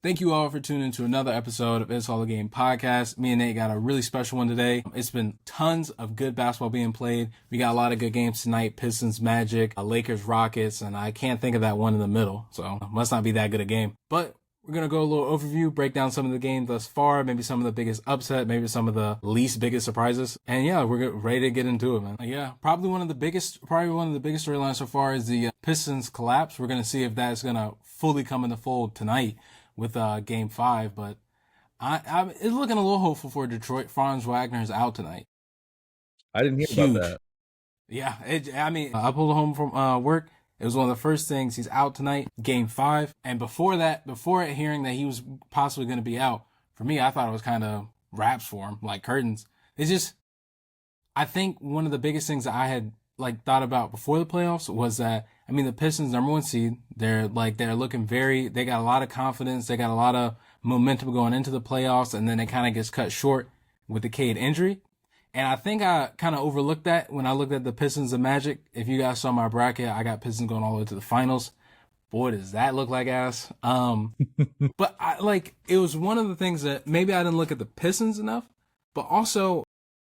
Thank you all for tuning into another episode of It's All a Game podcast. Me and Nate got a really special one today. It's been tons of good basketball being played. We got a lot of good games tonight. Pistons, Magic, Lakers, Rockets, and I can't think of that one in the middle. So must not be that good a game. But we're going to go a little overview, break down some of the game thus far, maybe some of the biggest upset, maybe some of the least biggest surprises. And yeah, we're ready to get into it, man. Yeah, probably one of the biggest storylines so far is the Pistons collapse. We're going to see if that's going to fully come in the fold tonight with Game 5, but it's looking a little hopeful for Detroit. Franz Wagner is out tonight. I didn't hear about Huge. that. Yeah, I pulled home from work. It was one of the first things. He's out tonight, Game 5. And before hearing that he was possibly going to be out, for me, I thought it was kind of wraps for him, like curtains. It's just, I think one of the biggest things that I had thought about before the playoffs was that the Pistons number one seed. They're looking they got a lot of confidence. They got a lot of momentum going into the playoffs, and then it kind of gets cut short with the Cade injury. And I think I kind of overlooked that when I looked at the Pistons and Magic. If you guys saw my bracket, I got Pistons going all the way to the finals. Boy, does that look like ass. But it was one of the things that maybe I didn't look at the Pistons enough, but also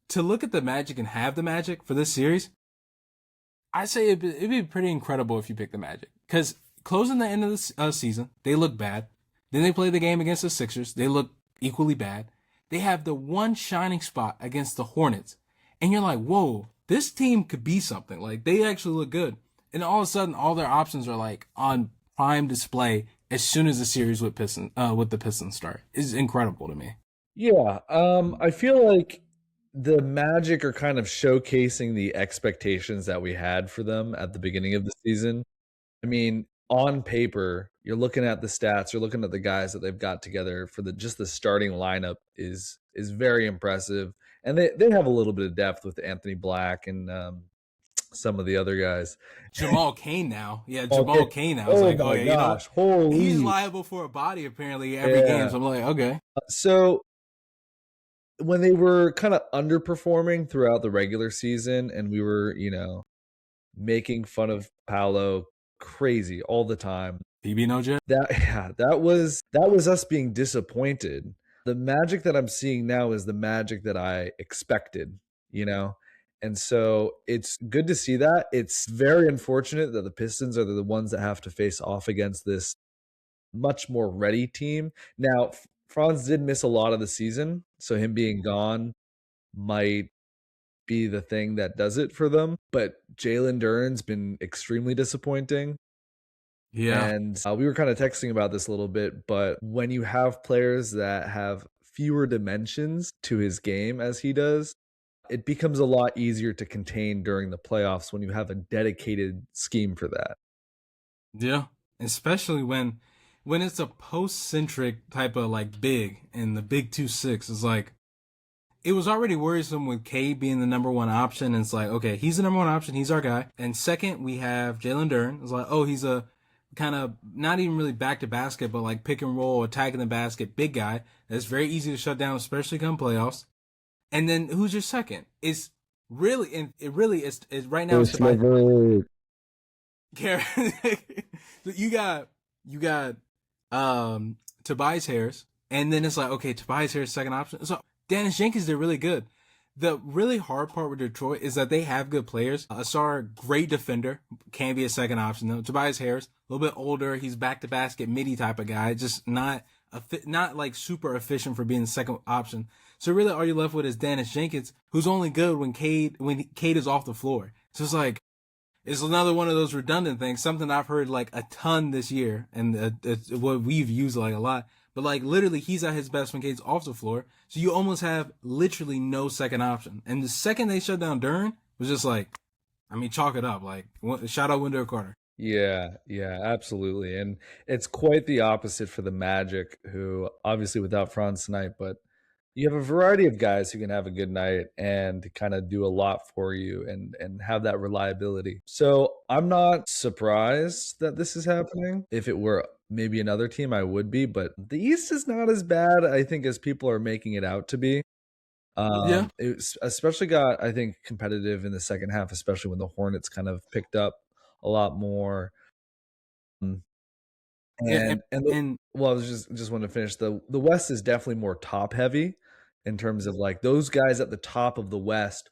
to look at the Magic and have the Magic for this series. I'd say it'd be pretty incredible if you pick the Magic. Because closing the end of the season, they look bad. Then they play the game against the Sixers. They look equally bad. They have the one shining spot against the Hornets. And you're like, whoa, this team could be something. Like, they actually look good. And all of a sudden, all their options are on prime display as soon as the series with the Pistons start. It's incredible to me. Yeah, I feel like the Magic are kind of showcasing the expectations that we had for them at the beginning of the season. I mean, on paper, you're looking at the stats, you're looking at the guys that they've got together for the starting lineup is very impressive, and they have a little bit of depth with Anthony Black and some of the other guys. Jamal Cain now. Yeah, Okay. Jamal Cain now. It's Oh like, oh my yeah, you know what? gosh, He's holy. liable for a body apparently every game. Yeah. So I'm like, okay. So when they were kind of underperforming throughout the regular season and we were, making fun of Paolo crazy all the time. PB no jet. That was us being disappointed. The Magic that I'm seeing now is the Magic that I expected, you know. And so it's good to see that. It's very unfortunate that the Pistons are the ones that have to face off against this much more ready team. Now, Franz did miss a lot of the season, so him being gone might be the thing that does it for them. But Jalen Duren's been extremely disappointing. Yeah. And we were kind of texting about this a little bit, but when you have players that have fewer dimensions to his game as he does, it becomes a lot easier to contain during the playoffs when you have a dedicated scheme for that. Yeah. Especially when it's a post centric type of big and the big 2-6 is it was already worrisome with K being the number one option. And it's like, okay, he's the number one option. He's our guy. And second, we have Jalen Duren. It's like, oh, he's a kind of not even really back to basket, but pick and roll, attacking the basket, big guy. That's very easy to shut down, especially come playoffs. And then who's your second? It's really, and it really is right now. It's Tobias. you got Tobias Harris, and then it's like, okay, Tobias Harris second option. So Dennis Jenkins did really good. The really hard part with Detroit is that they have good players. Asar, great defender, can be a second option though. Tobias Harris, a little bit older, he's back to basket midi type of guy, just not super efficient for being the second option. So really, all you're left with is Dennis Jenkins, who's only good when Cade is off the floor. So it's another one of those redundant things. Something I've heard a ton this year, and it's what we've used a lot. But literally, he's at his best when Cade's off the floor. So you almost have literally no second option. And the second they shut down Duren was just chalk it up. Shout out Wendell Carter. Yeah, yeah, absolutely. And it's quite the opposite for the Magic, who obviously without Franz tonight, but you have a variety of guys who can have a good night and kind of do a lot for you and have that reliability. So I'm not surprised that this is happening. If it were maybe another team, I would be, but the East is not as bad, I think, as people are making it out to be. Yeah. It especially got, I think, competitive in the second half, especially when the Hornets kind of picked up a lot more. Yeah, and Well, I was just want to finish. The West is definitely more top heavy in terms of like those guys at the top of the West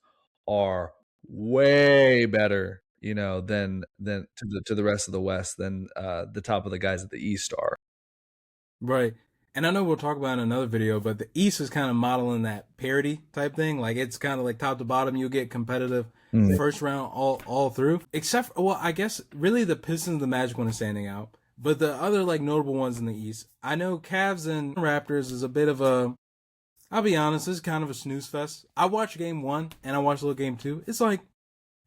are way better, than to the rest of the West than the top of the guys at the East are. right. And I know we'll talk about in another video, but the East is kind of modeling that parity type thing. Like it's kind of like top to bottom, you get competitive first round all through. Except for, well, I guess really the Pistons and the Magic one is standing out. But the other like notable ones in the East, I know Cavs and Raptors is a bit of a, I'll be honest, this is kind of a snooze fest. I watched game one and I watched a little game two. It's like,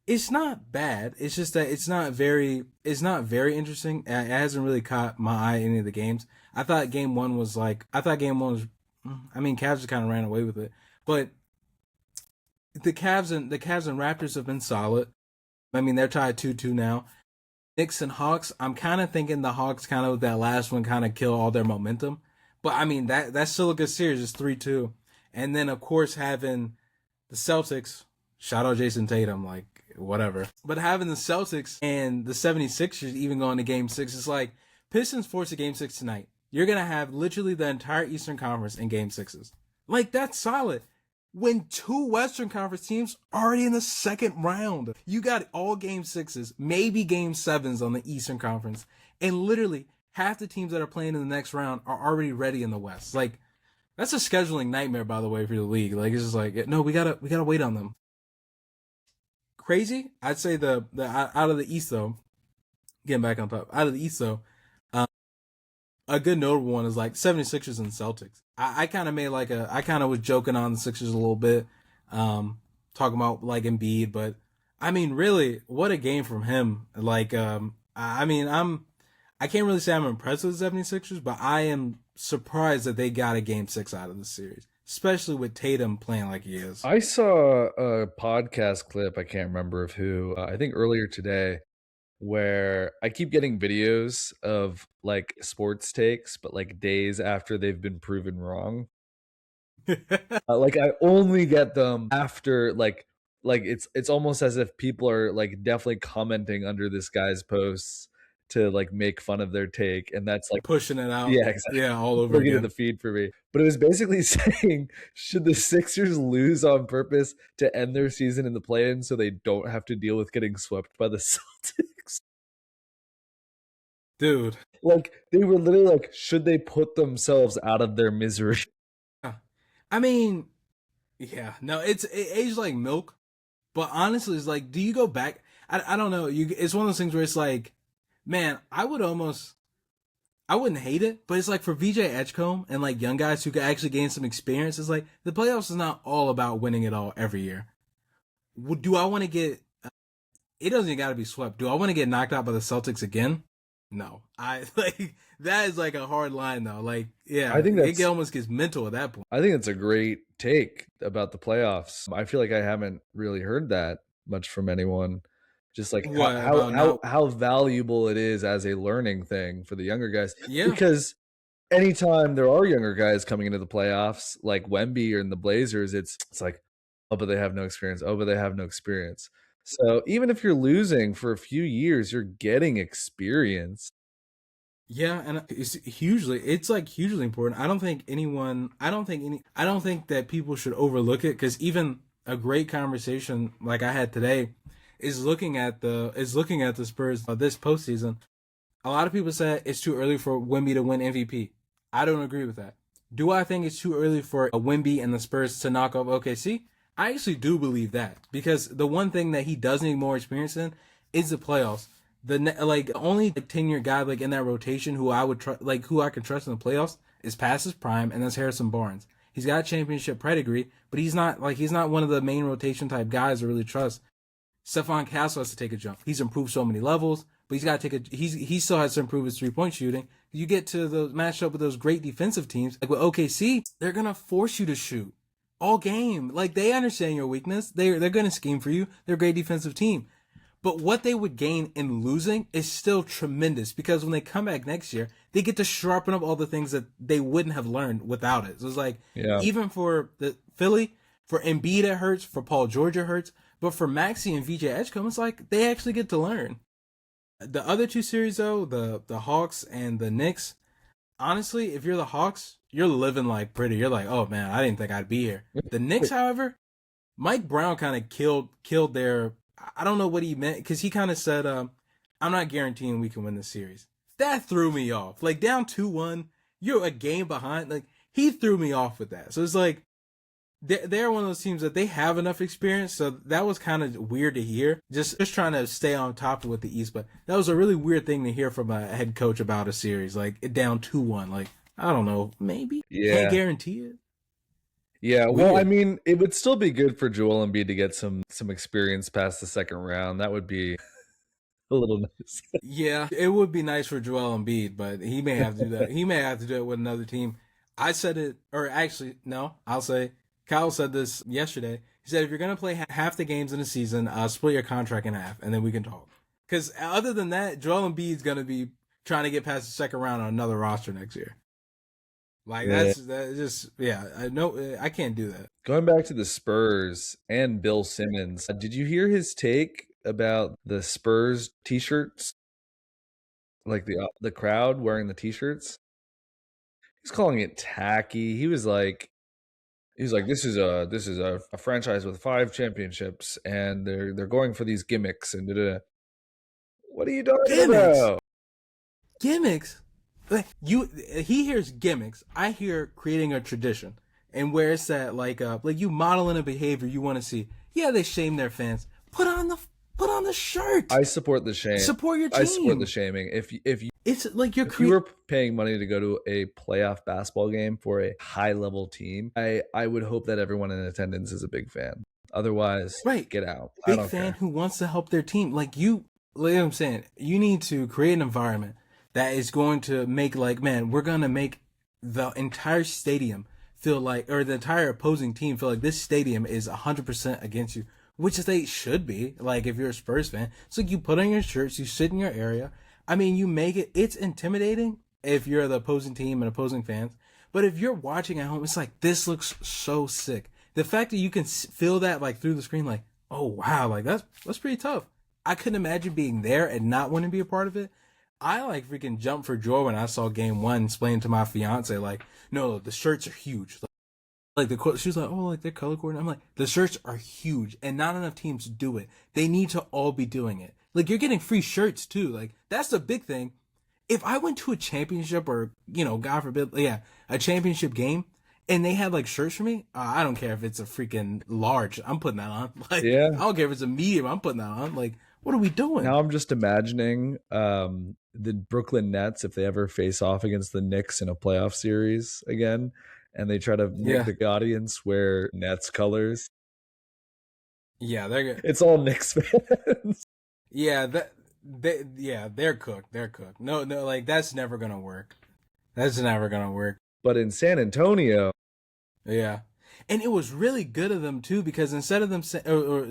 it's not bad. It's just that it's not very interesting. It hasn't really caught my eye in any of the games. I thought game one was, I mean, Cavs just kind of ran away with it. But the Cavs and Raptors have been solid. I mean, they're tied 2-2 now. Knicks and Hawks, I'm kind of thinking the Hawks kind of, that last one kind of kill all their momentum. But I mean, that's still a good series. It's 3-2. And then, of course, having the Celtics, shout out Jason Tatum, like, whatever. But having the Celtics and the 76ers even going to game six, it's like, Pistons force a game six tonight. You're going to have literally the entire Eastern Conference in game sixes. Like, that's solid. When two Western Conference teams are already in the second round. You got all game sixes, maybe game sevens on the Eastern Conference. And literally, half the teams that are playing in the next round are already ready in the West. Like, that's a scheduling nightmare, by the way, for the league. Like, it's just like, no, we gotta wait on them. Crazy? I'd say the out of the East, though, getting back on top, out of the East, though, a good notable one is like 76ers and Celtics. I kind of made like I kind of was joking on the Sixers a little bit, talking about like Embiid, but I mean, really, what a game from him. Like, I mean, I can't really say I'm impressed with the 76ers, but I am surprised that they got a game six out of the series, especially with Tatum playing like he is. I saw a podcast clip, I can't remember of who, I think earlier today, where I keep getting videos of like sports takes, but like days after they've been proven wrong. Like I only get them after like it's almost as if people are like definitely commenting under this guy's posts to like make fun of their take, and that's like Pushing it out. yeah, exactly. Yeah, all over Look into again. the feed for me. But it was basically saying, should the Sixers lose on purpose to end their season in the play-in so they don't have to deal with getting swept by the Celtics? Dude. Like they were literally like, should they put themselves out of their misery? I mean, yeah, no, it aged like milk. But honestly, it's like, do you go back? I don't know. It's one of those things where it's like, man, I wouldn't hate it, but it's like for VJ Edgecombe and like young guys who could actually gain some experience, it's like the playoffs is not all about winning it all every year. Do I want to get, it doesn't even got to be swept. Do I want to get knocked out by the Celtics again? No. I like, that is like a hard line though. Like, yeah, I think it almost gets mental at that point. I think it's a great take about the playoffs. I feel like I haven't really heard that much from anyone. Just like how valuable it is as a learning thing for the younger guys. Yeah. Because anytime there are younger guys coming into the playoffs, like Wemby or in the Blazers, it's like, oh, but they have no experience. Oh, but they have no experience. So even if you're losing for a few years, you're getting experience. Yeah, and it's like hugely important. I don't think that people should overlook it, because even a great conversation like I had today is looking at the Spurs this postseason. A lot of people said it's too early for Wemby to win MVP. I don't agree with that. Do I think it's too early for a Wemby and the Spurs to knock off OKC? I actually do believe that, because the one thing that he does need more experience in is the playoffs. The only tenured guy like in that rotation who I would who I can trust in the playoffs is past his prime, and that's Harrison Barnes. He's got championship pedigree, but he's not one of the main rotation type guys to really trust. Stephon Castle has to take a jump. He's improved so many levels, but he's got to take he still has to improve his 3-point shooting. You get to the matchup with those great defensive teams, like with OKC, they're gonna force you to shoot all game. Like, they understand your weakness. They're gonna scheme for you. They're a great defensive team. But what they would gain in losing is still tremendous, because when they come back next year, they get to sharpen up all the things that they wouldn't have learned without it. So it's like, even for the Philly, for Embiid it hurts, for Paul George it hurts, but for Maxey and VJ Edgecombe, it's like they actually get to learn. The other two series though, the Hawks and the Knicks, honestly, if you're the Hawks, you're living like pretty. You're like, oh man, I didn't think I'd be here. The Knicks, however, Mike Brown kind of killed their. I don't know what he meant because he kind of said, "I'm not guaranteeing we can win this series." That threw me off. Like down 2-1, you're a game behind. Like he threw me off with that. So it's like they're one of those teams that they have enough experience. So that was kind of weird to hear. Just trying to stay on top of with the East, but that was a really weird thing to hear from a head coach about a series like down 2-1. Like I don't know, maybe can't guarantee it. Yeah, well, I mean, it would still be good for Joel Embiid to get some experience past the second round. That would be a little nice. Yeah, it would be nice for Joel Embiid, but he may have to do that. He may have to do it with another team. I said it, or actually, no, I'll say Kyle said this yesterday. He said if you're gonna play half the games in a season, split your contract in half, and then we can talk. Because other than that, Joel Embiid's gonna be trying to get past the second round on another roster next year. Like that's just I know I can't do that. Going back to the Spurs and Bill Simmons, did you hear his take about the Spurs t-shirts? Like the crowd wearing the t-shirts? He's calling it tacky. He was like this is a franchise with 5 championships and they're going for these gimmicks and da-da-da. What are you talking about? Gimmicks? He hears gimmicks. I hear creating a tradition, and where it's that like you modeling a behavior you want to see. Yeah, they shame their fans. Put on the shirt. I support the shame. Support your team. I support the shaming. If you it's like you were paying money to go to a playoff basketball game for a high level team, I would hope that everyone in attendance is a big fan. Otherwise, get out. Big fan who wants to help their team. Like what I'm saying, you need to create an environment that is going to make like, man, we're going to make the entire stadium feel like, or the entire opposing team feel like this stadium is 100% against you, which they should be. Like if you're a Spurs fan, it's like you put on your shirts, you sit in your area. I mean, you make it's intimidating if you're the opposing team and opposing fans. But if you're watching at home, it's like, this looks so sick. The fact that you can feel that like through the screen, like, oh wow, like that's pretty tough. I couldn't imagine being there and not wanting to be a part of it. I like freaking jumped for joy when I saw game 1, explaining to my fiance, like, no, the shirts are huge. Like she was like, oh, like they're color coordinated. I'm like, the shirts are huge and not enough teams do it. They need to all be doing it. Like you're getting free shirts too. Like that's the big thing. If I went to a championship or, God forbid, a championship game and they had like shirts for me, I don't care if it's a freaking large. I'm putting that on. Like, I don't care if it's a medium. I'm putting that on. Like, what are we doing? Now I'm just imagining the Brooklyn Nets, if they ever face off against the Knicks in a playoff series again, and they try to make the audience wear Nets colors. Yeah, they're good. It's all Knicks fans. Yeah, they're cooked. They're cooked. No, like that's never gonna work. That's never gonna work. But in San Antonio, yeah, and it was really good of them too, because instead of them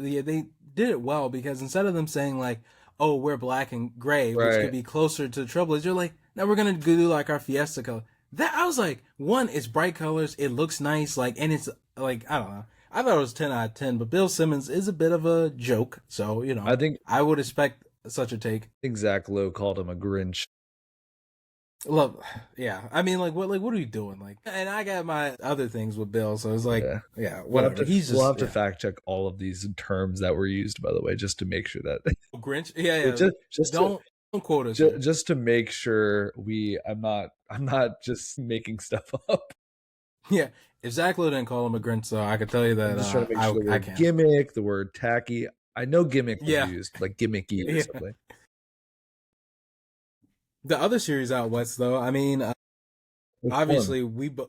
they did it well, because instead of them saying like, oh, we're black and gray, which could be closer to the Trailblazers, you're like, now we're gonna do like our Fiesta color. That I was like, one, it's bright colors, it looks nice, like, and it's like, I don't know. I thought it was 10 out of 10, but Bill Simmons is a bit of a joke, so I think I would expect such a take. I think Zach Lowe called him a Grinch. Love, yeah. I mean, what are you doing? Like, and I got my other things with Bill, so it's like, whatever. We'll have to fact check all of these terms that were used, by the way, just to make sure that Grinch. Yeah. Just don't quote us. Just to make sure I'm not just making stuff up. Yeah. If Zach Lowe didn't call him a Grinch, so I could tell you that. I'm just trying to make sure the word gimmick, the word tacky. I know gimmick was used, like gimmicky or something. The other series out west, though, I mean, obviously I was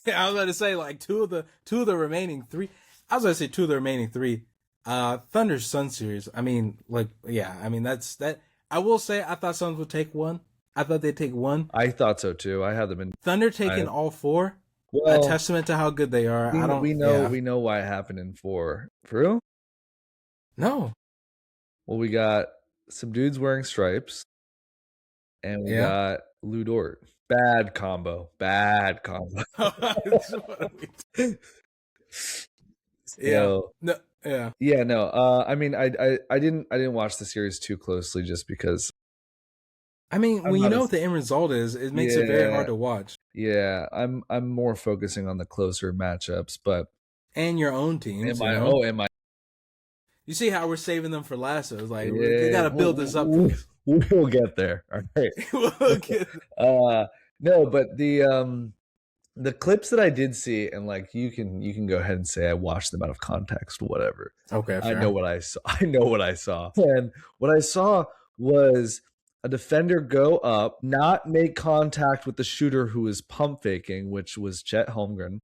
about to say like two of the remaining three. I was going to say two of the remaining three. Thunder Sun series. I mean, that's that. I will say I thought Suns would take one. I thought they'd take one. I thought so too. I had them in Thunder taking all four. Well, a testament to how good they are. We know why it happened in 4. For real? No. Well, we got some dudes wearing stripes, and we got Lou Dort. Bad combo. Yeah. No. Yeah. Yeah. No. I mean, I didn't watch the series too closely just because I mean, I'm when you not know as what the end result is, it makes it very yeah, hard to watch. yeah. I'm more focusing on the closer matchups, but And your own teams, you know. am I You see how we're saving them for last? So it's like we yeah, got to build this up for this. we'll get there. All right. We'll get- No, but the clips that I did see, and like you can go ahead and say I watched them out of context, whatever. okay, I know fair. what I saw. I know what I saw. And what I saw was a defender go up, not make contact with the shooter who was pump faking, which was Chet Holmgren,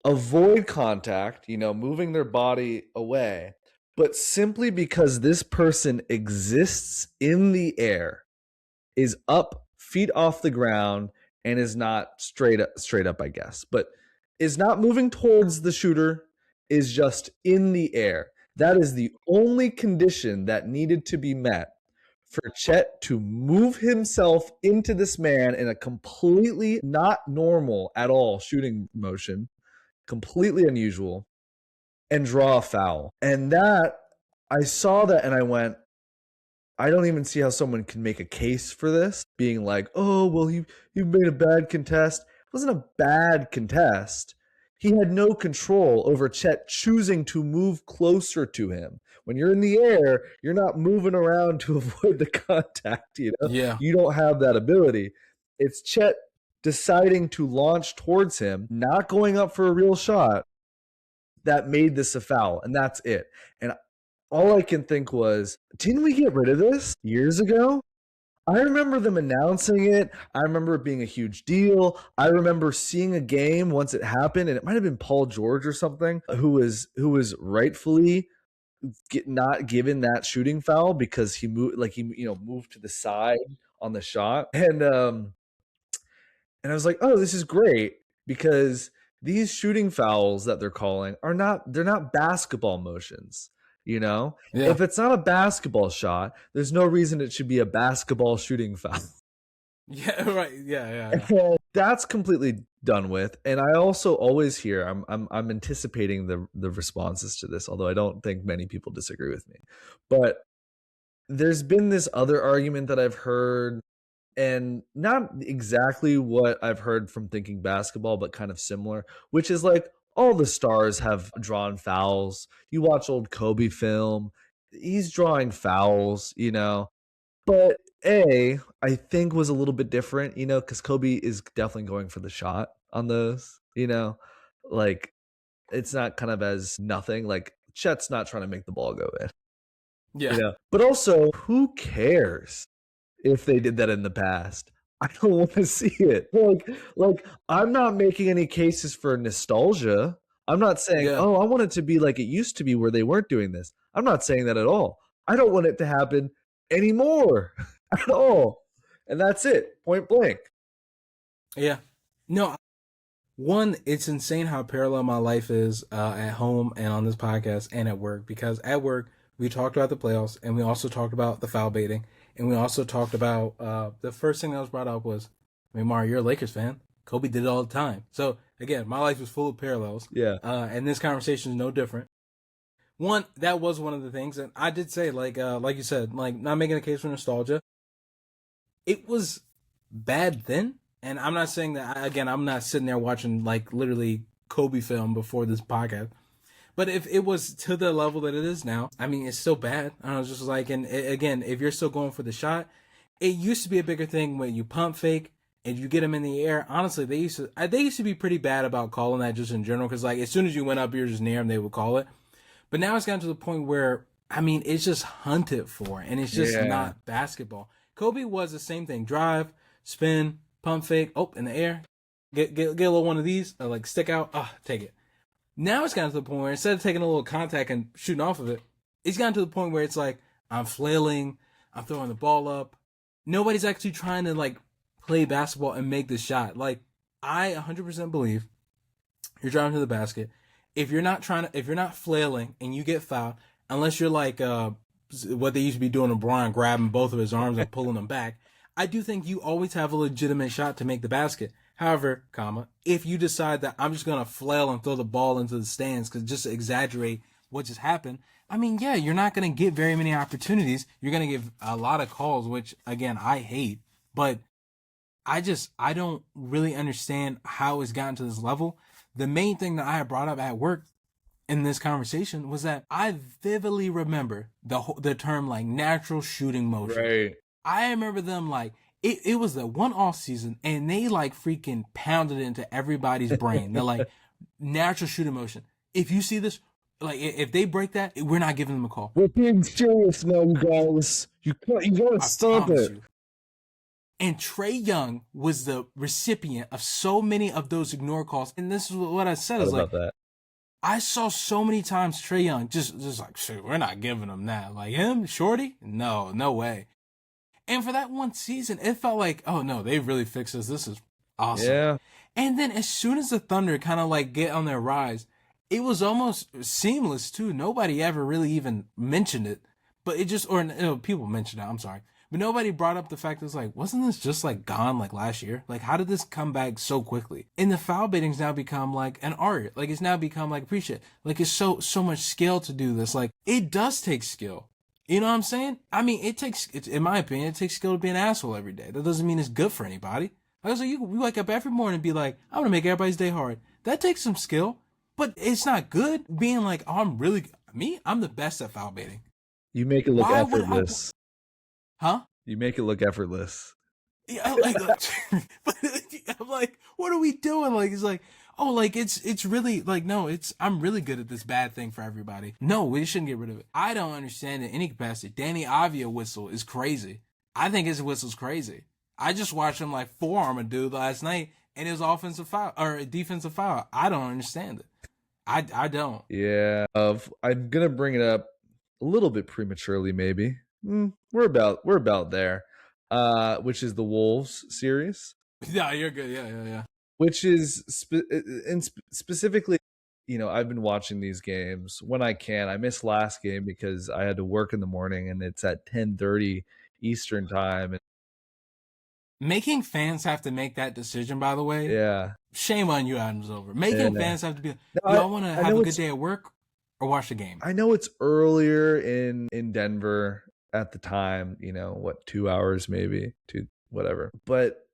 avoid contact, moving their body away, but simply because this person exists in the air, is up, feet off the ground, and is not straight up, I guess, but is not moving towards the shooter, is just in the air. That is the only condition that needed to be met for Chet to move himself into this man in a completely not normal at all shooting motion, completely unusual, and draw a foul. And that, I saw that and I went, I don't even see how someone can make a case for this, being like, oh, well, you made a bad contest. It wasn't a bad contest. He had no control over Chet choosing to move closer to him. When you're in the air, you're not moving around to avoid the contact, Yeah, You don't have that ability. It's Chet deciding to launch towards him, not going up for a real shot, that made this a foul, and that's it. And all I can think was, didn't we get rid of this years ago? I remember them announcing it. I remember it being a huge deal. I remember seeing a game once it happened, and it might have been Paul George or something who was rightfully not given that shooting foul because he moved moved to the side on the shot, and I was like, oh, this is great because these shooting fouls that they're calling they're not basketball motions. yeah, If it's not a basketball shot, there's no reason it should be a basketball shooting foul. yeah. Right. Yeah. And that's completely done with. And I also always hear I'm anticipating the responses to this, although I don't think many people disagree with me. But there's been this other argument that I've heard, and not exactly what I've heard from Thinking Basketball, but kind of similar, which is like all the stars have drawn fouls. You watch old Kobe film, he's drawing fouls. But I think was a little bit different, because Kobe is definitely going for the shot on those. Like it's not kind of as nothing. Like Chet's not trying to make the ball go in. Yeah. But also, who cares if they did that in the past? I don't want to see it. Like I'm not making any cases for nostalgia. I'm not saying, Yeah. oh, I want it to be like it used to be where they weren't doing this. I'm not saying that at all. I don't want it to happen anymore at all. And that's it, point blank. Yeah. No, one, it's insane how parallel my life is at home and on this podcast and at work, because at work we talked about the playoffs and we also talked about the foul baiting and we also talked about the first thing that was brought up was, I mean, Mario, you're a Lakers fan. Kobe did it all the time. So again, my life was full of parallels. Yeah. And this conversation is no different. One, that was one of the things, and I did say, like you said, like not making a case for nostalgia. It was bad then, and I'm not saying that again. I'm not sitting there watching like literally Kobe film before this podcast. But if it was to the level that it is now, I mean, it's still bad. I was just like, and again, if you're still going for the shot, it used to be a bigger thing when you pump fake and you get them in the air. Honestly, they used to be pretty bad about calling that just in general, because like as soon as you went up, you're just near them, they would call it. But now it's gotten to the point where, I mean, it's just hunted for, and it's just not basketball. Kobe was the same thing: drive, spin, pump fake, in the air, get a little one of these, or like stick out, take it. Now it's gotten to the point where instead of taking a little contact and shooting off of it, it's gotten to the point where it's like I'm flailing, I'm throwing the ball up. Nobody's actually trying to like play basketball and make the shot. Like I 100% believe you're driving to the basket. If you're not flailing and you get fouled, unless you're like what they used to be doing to Brian, grabbing both of his arms and pulling them back, I do think you always have a legitimate shot to make the basket. However, if you decide that I'm just gonna flail and throw the ball into the stands just to exaggerate what just happened. I mean, yeah, you're not going to get very many opportunities. You're going to give a lot of calls, which again, I hate, but I don't really understand how it's gotten to this level. The main thing that I had brought up at work in this conversation was that I vividly remember the term like natural shooting motion. Right. I remember them like it was the one off season and they like freaking pounded it into everybody's brain. They're like natural shooting motion. If you see this, like if they break that, we're not giving them a call. We're being serious now, you guys. You gotta stop it. You. And Trae Young was the recipient of so many of those ignore calls. And this is what I said. Is like, that. I saw so many times Trae Young just like, shoot, we're not giving him that. Like him, Shorty? No way. And for that one season, it felt like, oh no, they really fixed this. This is awesome. Yeah. And then as soon as the Thunder kind of like get on their rise, it was almost seamless too. Nobody ever really even mentioned it, but it just, or people mentioned it, I'm sorry. But nobody brought up the fact that it's like, wasn't this just like gone like last year? Like, how did this come back so quickly? And the foul baiting's now become like an art. Like, it's now become like appreciate. Like, it's so much skill to do this. Like, it does take skill. You know what I'm saying? I mean, in my opinion, it takes skill to be an asshole every day. That doesn't mean it's good for anybody. Like I said, you wake up every morning and be like, I'm gonna make everybody's day hard. That takes some skill, but it's not good being like, oh, I'm the best at foul baiting. You make it look effortless. Huh? You make it look effortless. Yeah, like, but I'm like, what are we doing? Like, it's like, oh, like it's really like, no, I'm really good at this bad thing for everybody. No, we shouldn't get rid of it. I don't understand in any capacity. Danny Avia whistle is crazy. I think his whistle's crazy. I just watched him like forearm a dude last night, and it was offensive foul or a defensive foul. I don't understand it. I don't. Yeah, I'm gonna bring it up a little bit prematurely, maybe. We're about there, which is the Wolves series. Yeah, you're good. Yeah. Which is specifically, I've been watching these games when I can. I missed last game because I had to work in the morning, and it's at 10:30 Eastern time. Making fans have to make that decision, by the way. Yeah. Shame on you, Adam Silver. Making fans have to be like, y'all want to have a good day at work or watch the game? I know it's earlier in Denver at the time, 2 hours maybe, whatever. But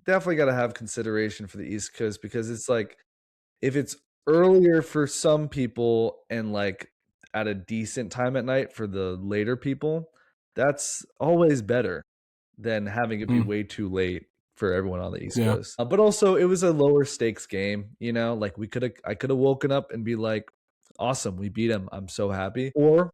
definitely got to have consideration for the East Coast, because it's like, if it's earlier for some people and like at a decent time at night for the later people, that's always better than having it be way too late for everyone on the East Coast. But also, it was a lower stakes game, like I could have woken up and be like, awesome, we beat him, I'm so happy. Or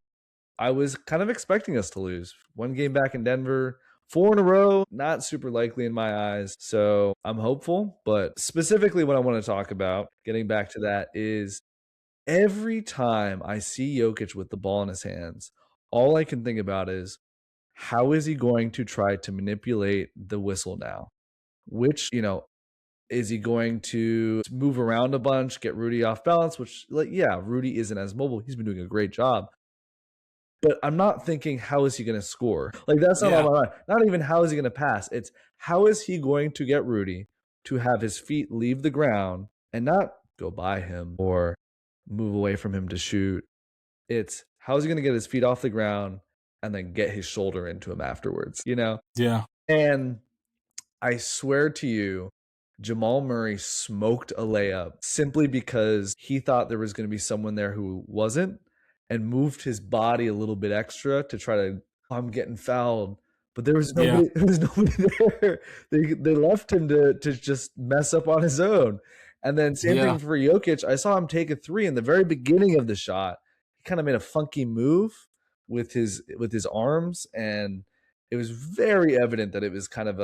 I was kind of expecting us to lose. One game back in Denver, 4 in a row, not super likely in my eyes. So I'm hopeful. But specifically what I want to talk about, getting back to that, is every time I see Jokic with the ball in his hands, all I can think about is, how is he going to try to manipulate the whistle now? Which, is he going to move around a bunch, get Rudy off balance? Which, Rudy isn't as mobile. He's been doing a great job. But I'm not thinking, how is he going to score? Like, that's not on my mind. Not even how is he going to pass. It's, how is he going to get Rudy to have his feet leave the ground and not go by him or move away from him to shoot? It's, how is he going to get his feet off the ground and then get his shoulder into him afterwards, Yeah. And I swear to you, Jamal Murray smoked a layup simply because he thought there was going to be someone there who wasn't, and moved his body a little bit extra to try to, I'm getting fouled. But there was nobody, there. They left him to just mess up on his own. And then same thing for Jokic. I saw him take a 3 in the very beginning of the shot. He kind of made a funky move with his arms, and it was very evident that it was kind of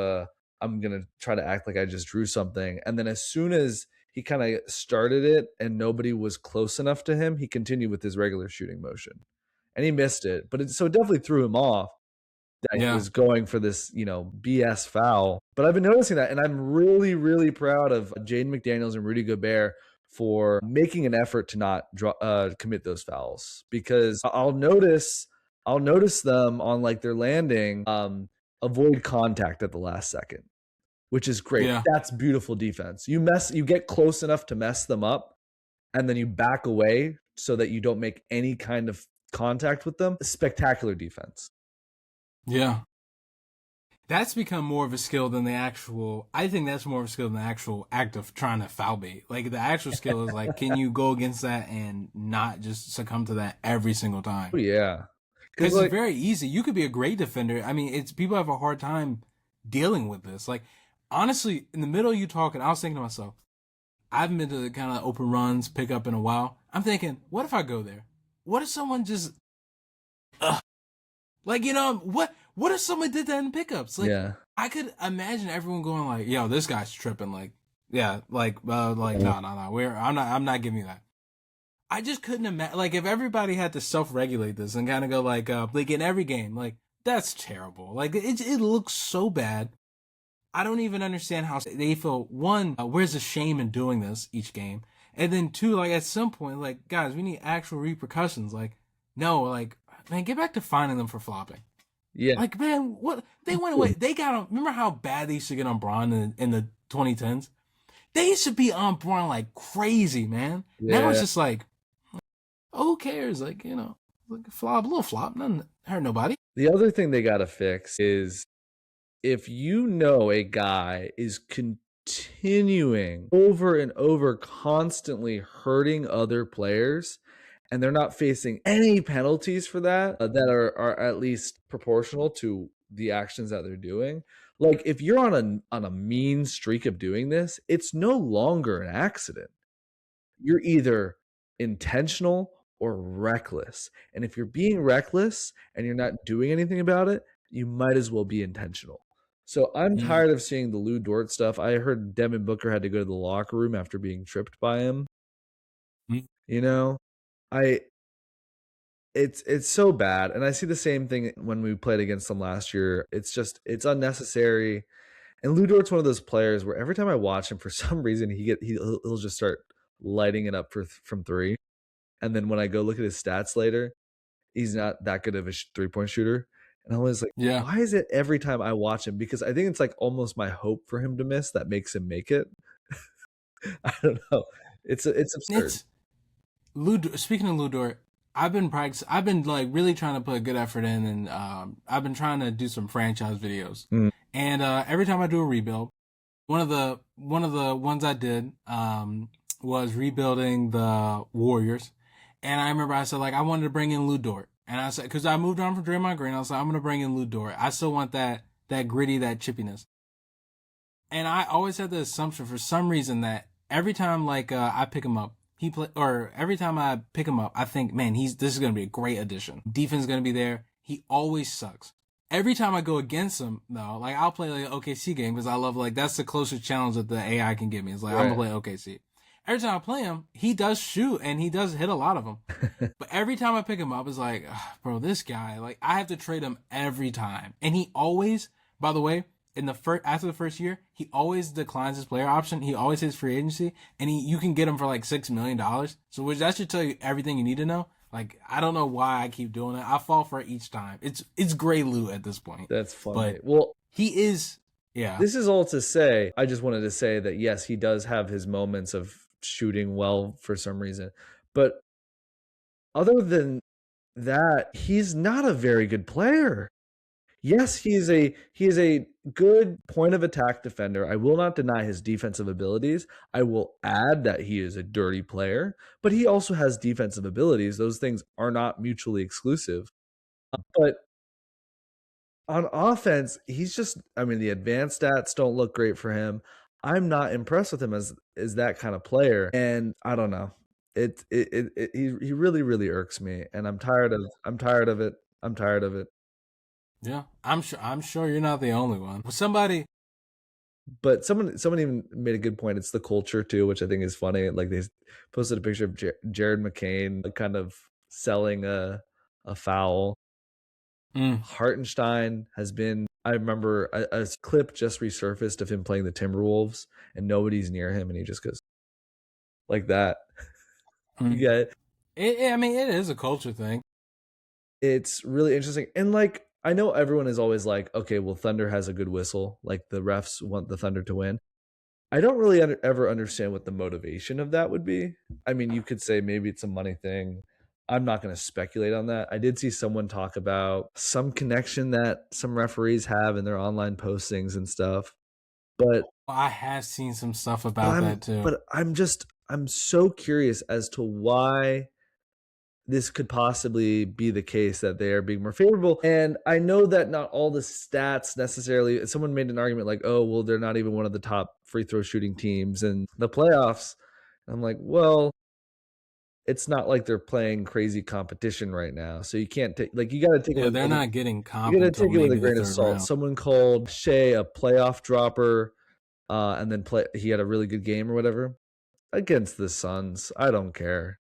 I'm going to try to act like I just drew something. And then as soon as he kind of started it and nobody was close enough to him, he continued with his regular shooting motion. And he missed it. But it definitely threw him off that he was going for this, BS foul. But I've been noticing that, and I'm really, really proud of Jaden McDaniels and Rudy Gobert for making an effort to not commit those fouls, because I'll notice them on like their landing avoid contact at the last second, which is great. Yeah. That's beautiful defense. You get close enough to mess them up, and then you back away so that you don't make any kind of contact with them. Spectacular defense. Yeah. That's become more of a skill than the actual. I think that's more of a skill than the actual act of trying to foul bait. Like the actual skill is like, can you go against that and not just succumb to that every single time? Oh, yeah. Because it's very easy. You could be a great defender. I mean, it's people have a hard time dealing with this. Like, honestly, in the middle of you talking, I was thinking to myself, I haven't been to the kind of open runs, pick up in a while. I'm thinking, what if I go there? What if someone just, like, you know, what if someone did that in pickups? Like, yeah. I could imagine everyone going like, yo, this guy's tripping. Like, yeah, like, no. I'm not giving you that. I just couldn't imagine, like, if everybody had to self-regulate this and kind of go like in every game, like, that's terrible. Like, it looks so bad. I don't even understand how they feel. One, where's the shame in doing this each game? And then two, like, at some point, like, guys, we need actual repercussions. Like, no, like, man, get back to finding them for flopping. Yeah. Like, man, what? They went away. They got on. Remember how bad they used to get on Braun in the 2010s? They used to be on Braun like crazy, man. Yeah. Now it's just like, oh, who cares? Like, you know, like a little flop, nothing hurt nobody. The other thing they got to fix is if you know a guy is continuing over and over, constantly hurting other players, and they're not facing any penalties for that that are at least proportional to the actions that they're doing. Like if you're on a mean streak of doing this, it's no longer an accident. You're either intentional or reckless. And if you're being reckless and you're not doing anything about it, you might as well be intentional. So I'm tired of seeing the Lou Dort stuff. I heard Devin Booker had to go to the locker room after being tripped by him. You know, it's so bad. And I see the same thing when we played against them last year. It's unnecessary. And Lou Dort's one of those players where every time I watch him, for some reason he'll just start lighting it up from three. And then when I go look at his stats later, he's not that good of a 3-point shooter. And I'm always like, why is it every time I watch him? Because I think it's like almost my hope for him to miss that makes him make it. I don't know. It's absurd. Speaking of Lou Dort, I've been like really trying to put a good effort in, and I've been trying to do some franchise videos. And every time I do a rebuild, one of the ones I did was rebuilding the Warriors. And I remember I said, like, I wanted to bring in Lou Dort. And I said, because I moved on from Draymond Green, I was like, I'm going to bring in Lou Dort. I still want that gritty, that chippiness. And I always had the assumption for some reason that every time, like, I pick him up, every time I pick him up, I think, man, this is going to be a great addition. Defense is going to be there. He always sucks. Every time I go against him, though, like, I'll play like an OKC game because I love, like, that's the closest challenge that the AI can give me. It's like, I'm going to play OKC. Every time I play him, he does shoot and he does hit a lot of them. But every time I pick him up, it's like, bro, this guy, like, I have to trade him every time. And he always, by the way, after the first year, he always declines his player option. He always hits free agency, and you can get him for like $6 million. So that should tell you everything you need to know. Like, I don't know why I keep doing it. I fall for it each time. It's Gray Lou at this point. That's funny. But well, he is. Yeah. This is all to say, I just wanted to say that yes, he does have his moments of shooting well for some reason. But other than that, he's not a very good player. Yes, he is a good point of attack defender. I will not deny his defensive abilities. I will add that he is a dirty player, but he also has defensive abilities. Those things are not mutually exclusive. But on offense, he's just, I mean, the advanced stats don't look great for him. I'm not impressed with him as that kind of player. And I don't know. He really, really irks me. And I'm tired of it. I'm tired of it. Yeah, I'm sure you're not the only one. But someone even made a good point. It's the culture too, which I think is funny. Like they posted a picture of Jared McCain kind of selling a foul. Hartenstein has been. I remember a clip just resurfaced of him playing the Timberwolves, and nobody's near him, and he just goes like that. You get it. I mean, it is a culture thing. It's really interesting, and like, I know everyone is always like, okay, well, Thunder has a good whistle. Like the refs want the Thunder to win. I don't really ever understand what the motivation of that would be. I mean, you could say maybe it's a money thing. I'm not going to speculate on that. I did see someone talk about some connection that some referees have in their online postings and stuff. But I have seen some stuff about that too. I'm so curious as to why this could possibly be the case that they are being more favorable. And I know that not all the stats necessarily, someone made an argument like, oh, well, they're not even one of the top free throw shooting teams in the playoffs. I'm like, well, it's not like they're playing crazy competition right now. So you can't take, like, you got to take Yeah, it they're with, not getting comp you got to until take it with a maybe the grain of third salt. round. Someone called Shea a playoff dropper, and then he had a really good game or whatever against the Suns. I don't care.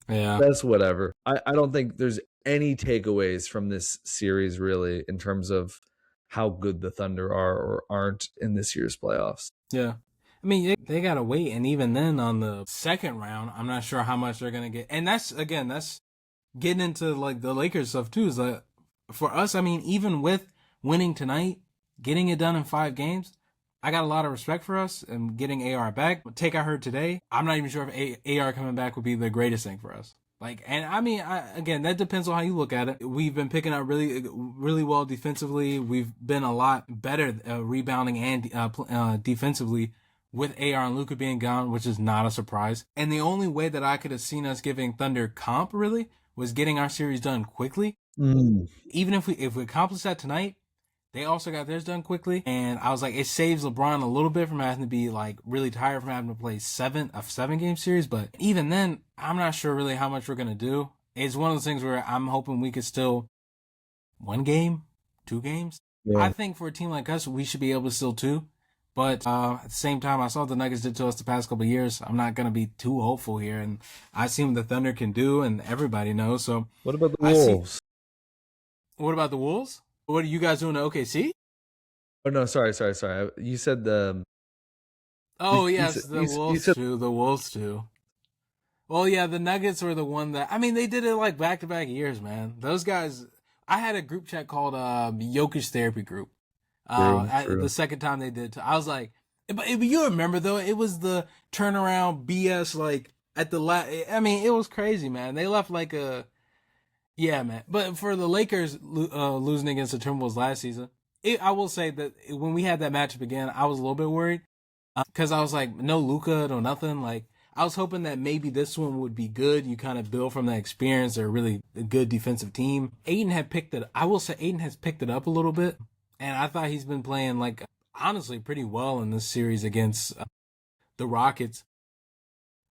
Yeah. That's whatever. I don't think there's any takeaways from this series really in terms of how good the Thunder are or aren't in this year's playoffs. Yeah. I mean, they got to wait. And even then on the second round, I'm not sure how much they're going to get. And that's getting into like the Lakers stuff too. Is like, for us, I mean, even with winning tonight, getting it done in 5 games, I got a lot of respect for us and getting AR back. Take I heard today, I'm not even sure if AR coming back would be the greatest thing for us. Like, and I mean, again, that depends on how you look at it. We've been picking up really well defensively. We've been a lot better rebounding and defensively with AR and Luka being gone, which is not a surprise. And the only way that I could have seen us giving Thunder comp really was getting our series done quickly. Even if we accomplish that tonight, they also got theirs done quickly. And I was like, it saves LeBron a little bit from having to be like really tired from having to play a 7-game series. But even then, I'm not sure really how much we're going to do. It's one of those things where I'm hoping we could still 1 game, 2 games. Yeah. I think for a team like us, we should be able to still 2. But at the same time, I saw what the Nuggets did to us the past couple of years. I'm not going to be too hopeful here. And I see what the Thunder can do, and everybody knows. So what about the Wolves? What about the Wolves? What are you guys doing to OKC? Oh, no, sorry. You said the... Oh, yes, the Wolves too. The Wolves too. Well, yeah, the Nuggets were the one that... I mean, they did it like back-to-back years, man. Those guys... I had a group chat called Jokic Therapy Group. True. The second time they did. I was like... But you remember, though, it was the turnaround BS, like, at the last... I mean, it was crazy, man. They left like a... Yeah, man. But for the Lakers losing against the Timberwolves last season, I will say that when we had that matchup again, I was a little bit worried because I was like, no Luka, no nothing. Like, I was hoping that maybe this one would be good. You kind of build from that experience. They're really a good defensive team. Aiden had picked it. I will say Aiden has picked it up a little bit, and I thought he's been playing like honestly pretty well in this series against the Rockets.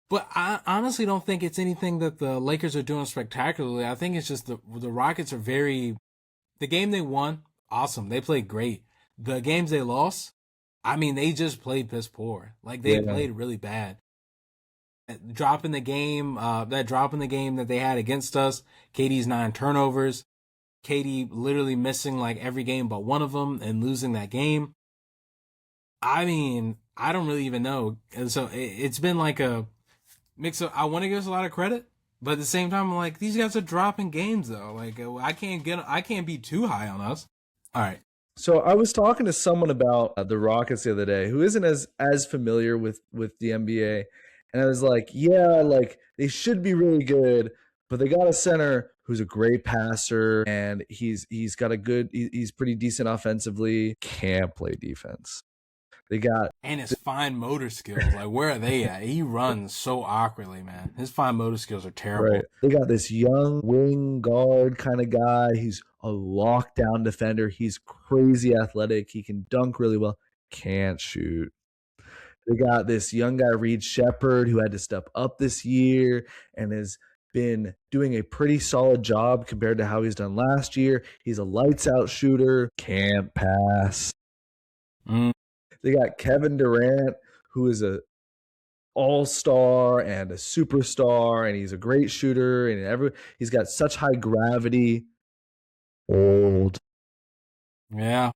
But I honestly don't think it's anything that the Lakers are doing spectacularly. I think it's just the Rockets are very... The game they won, awesome. They played great. The games they lost, I mean, they just played piss poor. Like, they played really bad. That drop in the game that they had against us, KD's 9 turnovers, KD literally missing like every game but one of them and losing that game. I mean, I don't really even know. And so it's been like a mix of, I want to give us a lot of credit, but at the same time, I'm like, these guys are dropping games though. Like, I can't be too high on us. All right. So I was talking to someone about the Rockets the other day who isn't as familiar with the NBA, and I was like, yeah, like they should be really good, but they got a center who's a great passer and he's pretty decent offensively, can't play defense. They got... And his fine motor skills, like where are they at? He runs so awkwardly, man. His fine motor skills are terrible. Right. They got this young wing guard kind of guy. He's a lockdown defender. He's crazy athletic. He can dunk really well. Can't shoot. They got this young guy, Reed Shepherd, who had to step up this year and has been doing a pretty solid job compared to how he's done last year. He's a lights out shooter. Can't pass. They got Kevin Durant, who is a all-star and a superstar, and he's a great shooter, and he's got such high gravity. Old. Yeah.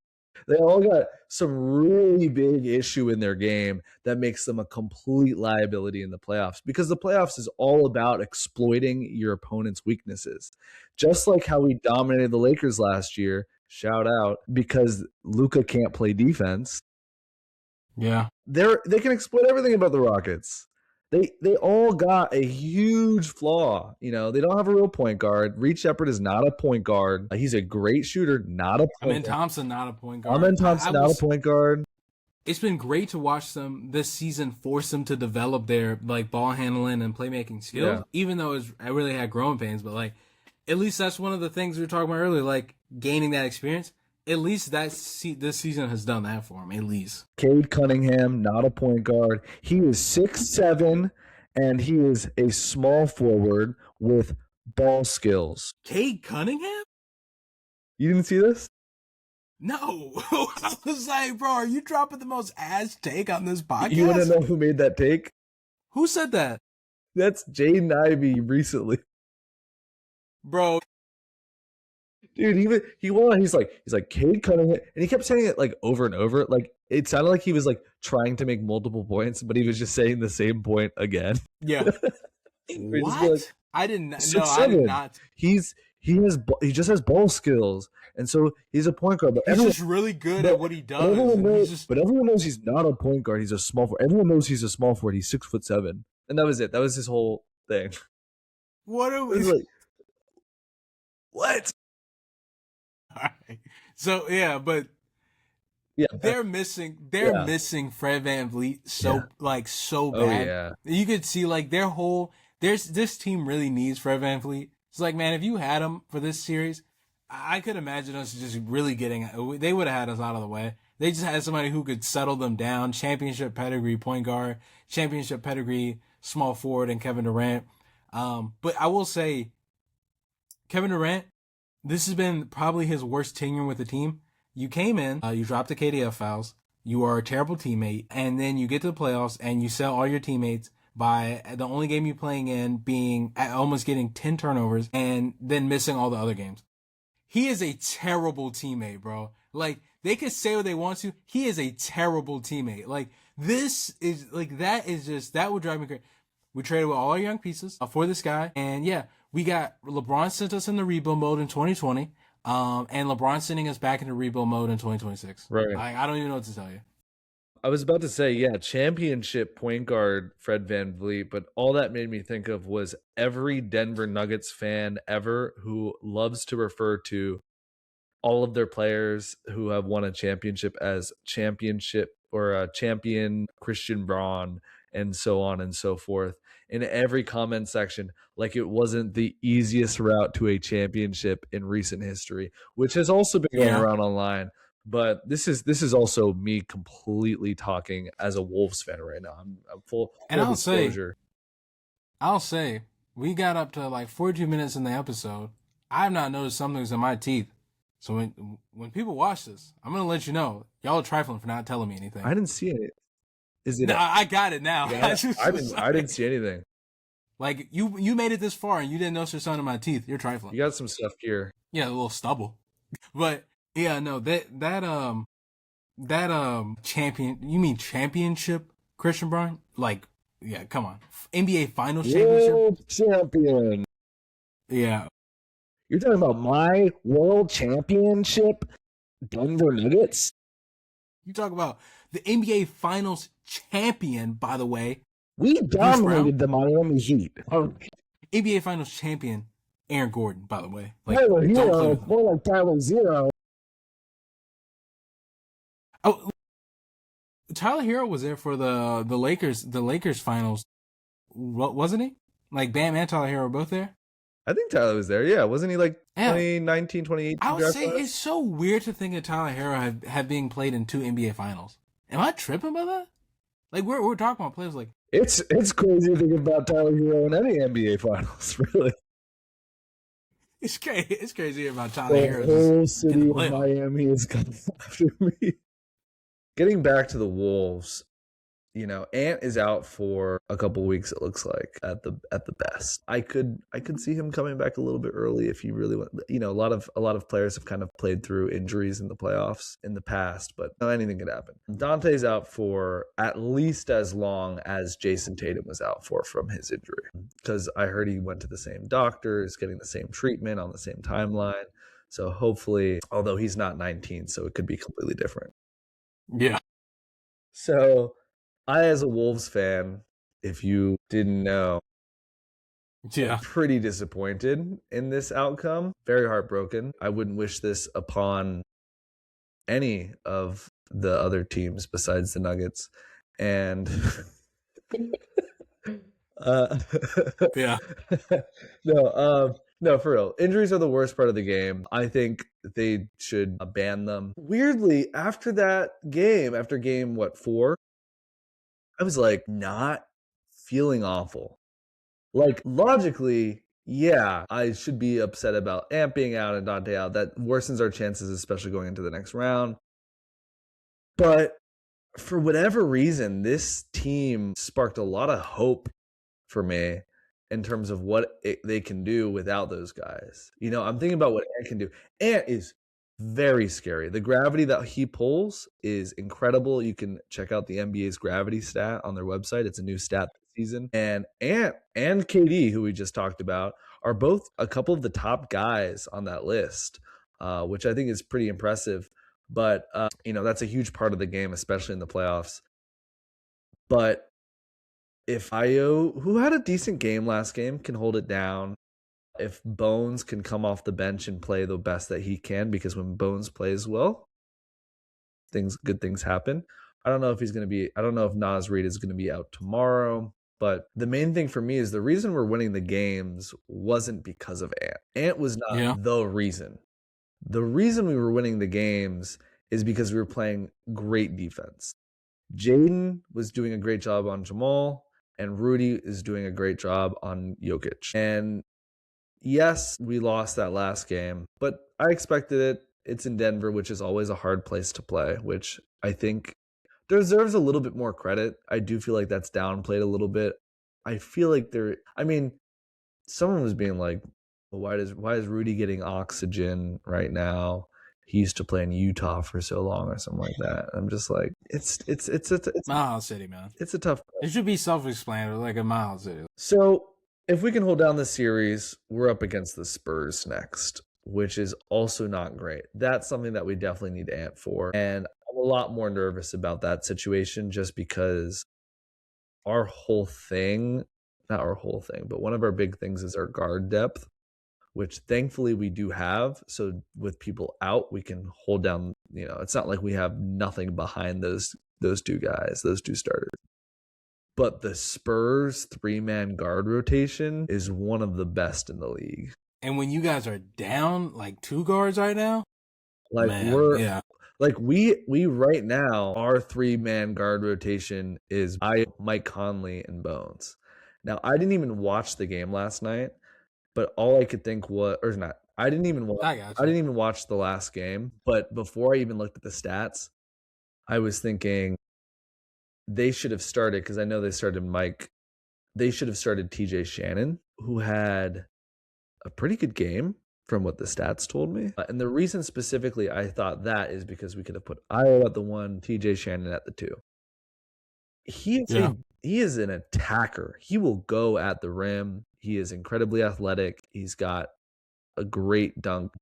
They all got some really big issue in their game that makes them a complete liability in the playoffs, because the playoffs is all about exploiting your opponent's weaknesses. Just like how we dominated the Lakers last year, shout out, because Luka can't play defense. Yeah. They can exploit everything about the Rockets. They all got a huge flaw. You know, they don't have a real point guard. Reed Shepard is not a point guard. He's a great shooter, not a point Amen guard. Thompson, not a point guard. Amen Thompson, not a point guard. It's been great to watch them this season force them to develop their like ball handling and playmaking skills, even though I really had growing pains. But like, at least that's one of the things we were talking about earlier, like gaining that experience. At least this season has done that for him. At least Cade Cunningham, not a point guard. He is 6'7", and he is a small forward with ball skills. Cade Cunningham? You didn't see this? No. I was like, bro, are you dropping the most ass take on this podcast? You want to know who made that take? Who said that? That's Jaden Ivey recently. Bro. Dude, he's like Cade Cunningham, and he kept saying it like over and over. Like it sounded like he was like trying to make multiple points, but he was just saying the same point again. Yeah. What? Like, I didn't. No, I did not. He just has ball skills, and so he's a point guard. But he's just really good at what he does. But everyone knows he's not a point guard. He's a small forward. Everyone knows he's a small forward. He's 6'7", and that was it. That was his whole thing. What are we? Like, what? All right. So yeah, but they're missing Fred VanVleet so bad. Oh, yeah. You could see like this team really needs Fred VanVleet. It's like, man, if you had him for this series, I could imagine us just really they would have had us out of the way. They just had somebody who could settle them down, championship pedigree point guard, championship pedigree small forward, and Kevin Durant. But I will say, Kevin Durant, this has been probably his worst tenure with the team. You came in, you dropped the KDF fouls, you are a terrible teammate, and then you get to the playoffs and you sell all your teammates by the only game you're playing in being almost getting 10 turnovers and then missing all the other games. He is a terrible teammate, bro. Like, they could say what they want to. He is a terrible teammate. Like, that would drive me crazy. We traded with all our young pieces for this guy. And yeah, we got LeBron sent us in the rebuild mode in 2020. And LeBron sending us back into rebuild mode in 2026. Right. I don't even know what to tell you. I was about to say, championship point guard Fred VanVleet, but all that made me think of was every Denver Nuggets fan ever who loves to refer to all of their players who have won a championship as championship or a champion Christian Braun and so on and so forth in every comment section, like it wasn't the easiest route to a championship in recent history, which has also been going around online. But this is also me completely talking as a Wolves fan right now. I'm full disclosure. I'll say we got up to like 42 minutes in the episode. I've not noticed something's in my teeth. So when people watch this, I'm gonna let you know y'all are trifling for not telling me anything. I didn't see it. Is it? No, I got it now. Yeah, I didn't see anything. Like you made it this far and you didn't notice there's something in my teeth. You're trifling. You got some stuff here. Yeah, a little stubble. But yeah, no, that champion. You mean championship, Christian Braun? Like, yeah, come on, NBA Finals championship, world champion. Yeah, you're talking about my world championship, Denver Nuggets. You talk about the NBA Finals champion. By the way, we dominated the Miami Heat. NBA Finals champion, Aaron Gordon. By the way, like, Tyler Hero, more like Tyler Zero. Oh, Tyler Hero was there for the Lakers finals, wasn't he? Like Bam and Tyler Hero were both there. I think Tyler was there. Yeah, wasn't he like 2019, 2018? I would say it's so weird to think of Tyler Hero have being played in 2 NBA finals. Am I tripping by that? Like we're talking about players like it's crazy to think about Tyler Hero in any NBA finals, really. It's crazy. It's crazy about Tyler Hero. The whole city of Miami is coming after me. Getting back to the Wolves, Ant is out for a couple weeks. It looks like at the best. I could see him coming back a little bit early if he really went. A lot of players have kind of played through injuries in the playoffs in the past, but anything could happen. Dante's out for at least as long as Jason Tatum was out for from his injury, because I heard he went to the same doctor, is getting the same treatment on the same timeline. So hopefully, although he's not 19, so it could be completely different. Yeah. So I, as a Wolves fan, if you didn't know, Yeah. pretty disappointed in this outcome. Very heartbroken. I wouldn't wish this upon any of the other teams besides the Nuggets. And uh, Yeah. no, for real. Injuries are the worst part of the game. I think they should ban them. Weirdly, after that game, after game, what, 4? I was like, not feeling awful. Like, logically, yeah, I should be upset about Ant being out and Dante out. That worsens our chances, especially going into the next round. But for whatever reason, this team sparked a lot of hope for me in terms of what they can do without those guys. You know, I'm thinking about what Ant can do. Ant is very scary. The gravity that he pulls is incredible. You can check out the NBA's gravity stat on their website. It's a new stat this season. And Ant and KD, who we just talked about, are both a couple of the top guys on that list, which I think is pretty impressive. But, you know, that's a huge part of the game, especially in the playoffs. But if Io, who had a decent game last game, can hold it down, if Bones can come off the bench and play the best that he can, because when Bones plays well, good things happen. I don't know if Naz Reid is going to be out tomorrow, but the main thing for me is the reason we're winning the games wasn't because of Ant. Ant was not the reason. The reason we were winning the games is because we were playing great defense. Jaden was doing a great job on Jamal, and Rudy is doing a great job on Jokic. And yes, we lost that last game, but I expected it. It's in Denver, which is always a hard place to play, which I think deserves a little bit more credit. I do feel like that's downplayed a little bit. I feel like someone was being like, well, why is Rudy getting oxygen right now? He used to play in Utah for so long or something like that. I'm just like, it's Mile City, man. It's a tough. It should be self-explanatory, like a Mile City. So if we can hold down the series, we're up against the Spurs next, which is also not great. That's something that we definitely need Ant for. And I'm a lot more nervous about that situation just because our whole thing, not our whole thing, but one of our big things is our guard depth, which thankfully we do have. So with people out, we can hold down, you know, it's not like we have nothing behind those two guys, those two starters. But the Spurs 3-man guard rotation is one of the best in the league. And when you guys are down like 2 guards right now, like man, like we right now, our 3-man guard rotation is Mike Conley and Bones. Now I didn't even watch the game last night, but all I could think was, or not, I didn't even watch the last game. But before I even looked at the stats, I was thinking they should have started, because I know they started Mike. They should have started TJ Shannon, who had a pretty good game from what the stats told me. And the reason specifically I thought that is because we could have put Io at the 1, TJ Shannon at the 2. He is an attacker. He will go at the rim. He is incredibly athletic. He's got a great dunk.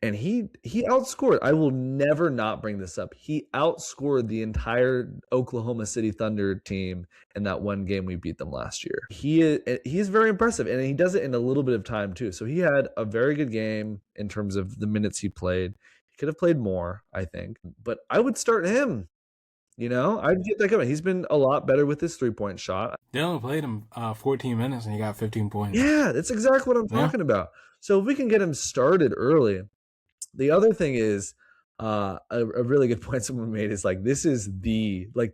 And he outscored. I will never not bring this up. He outscored the entire Oklahoma City Thunder team in that one game we beat them last year. He is very impressive, and he does it in a little bit of time too. So he had a very good game in terms of the minutes he played. He could have played more, I think, but I would start him. You know, I'd get that going. He's been a lot better with his 3-point shot. They only played him 14 minutes, and he got 15 points. Yeah, that's exactly what I'm talking about. So if we can get him started early. The other thing is, a really good point someone made is like, this is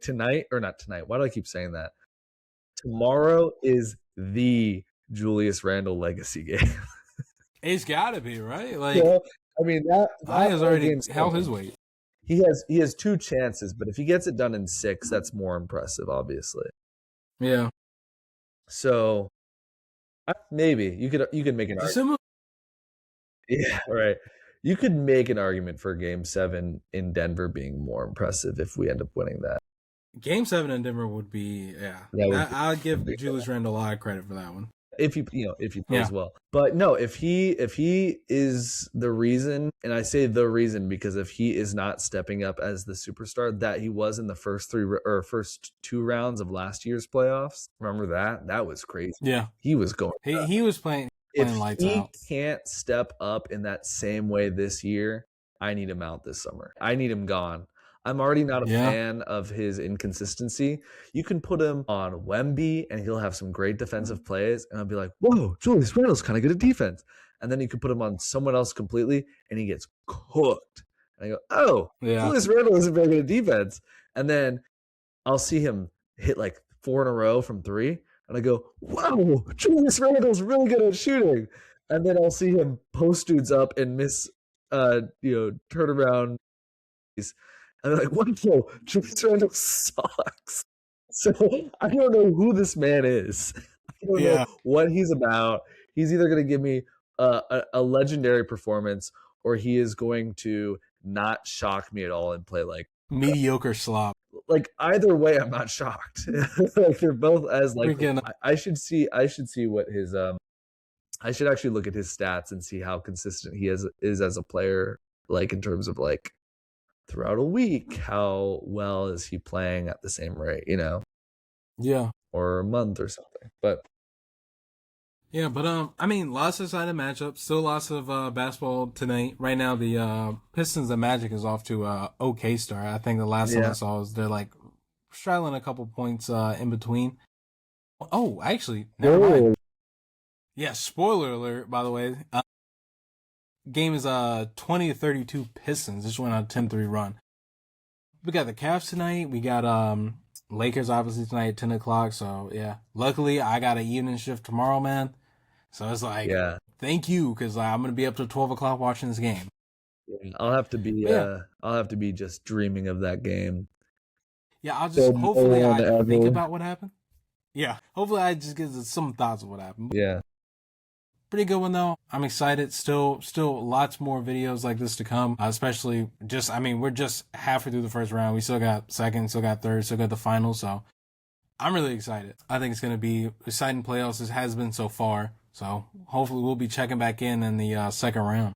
tonight, or not tonight. Why do I keep saying that? Tomorrow is the Julius Randle legacy game. It's got to be, right? Like, I mean, that has already held his weight. He has 2 chances, but if he gets it done in 6, that's more impressive, obviously. Yeah. So maybe you could make an argument. Yeah, right. You could make an argument for Game 7 in Denver being more impressive if we end up winning that. Game 7 in Denver would be, I'll give Julius Randle a lot of credit for that one. if he Yeah. plays well. But no, if he is the reason, and I say the reason because if he is not stepping up as the superstar that he was in the first 2 rounds of last year's playoffs, remember that was crazy. Yeah. He was going. He was playing If lights he out. can't step up in that same way this year, I need him out this summer. I need him gone. I'm already not a Yeah. fan of his inconsistency. You can put him on Wemby and he'll have some great defensive plays, and I'll be like, whoa, Julius Randle's kind of good at defense. And then you could put him on someone else completely and he gets cooked. And I go, oh, Yeah. Julius Randle isn't very good at defense. And then I'll see him hit like 4 in a row from 3. And I go, wow, Julius Randle's really good at shooting. And then I'll see him post dudes up and miss, turnaround. And they're like, what? No, Julius Randle sucks. So I don't know who this man is. I don't know what he's about. He's either going to give me a legendary performance, or he is going to not shock me at all and play like mediocre slop. Like either way, I'm not shocked. Like they're both as like I should see what his I should actually look at his stats and see how consistent he is as a player, like in terms of like throughout a week, how well is he playing at the same rate, Yeah. or a month or something. But yeah, but I mean, lots of exciting matchups. Still lots of basketball tonight. Right now, the Pistons and Magic is off to a okay start. I think the last time I saw was they're like straddling a couple points in between. Oh, actually, never mind. Yeah, spoiler alert. By the way, game is 20-32 Pistons. Just went on a 10-3 run. We got the Cavs tonight. We got Lakers obviously tonight at 10 o'clock. So yeah, luckily I got an evening shift tomorrow, man. So it's like, thank you, because I'm gonna be up to 12 o'clock watching this game. I'll have to be just dreaming of that game. Yeah, I'll just hopefully I think about what happened. Yeah, hopefully I just get some thoughts of what happened. Yeah. Pretty good one though. I'm excited. Still lots more videos like this to come. Especially we're just halfway through the first round. We still got second, still got third, still got the final. So I'm really excited. I think it's going to be exciting playoffs as has been so far. So hopefully we'll be checking back in the second round.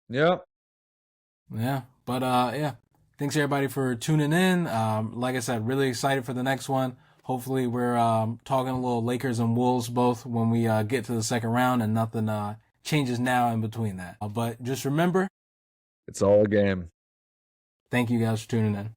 Yep. Yeah. But yeah. Thanks everybody for tuning in. Like I said, really excited for the next one. Hopefully we're talking a little Lakers and Wolves both when we get to the second round, and nothing changes now in between that. But just remember, it's all a game. Thank you guys for tuning in.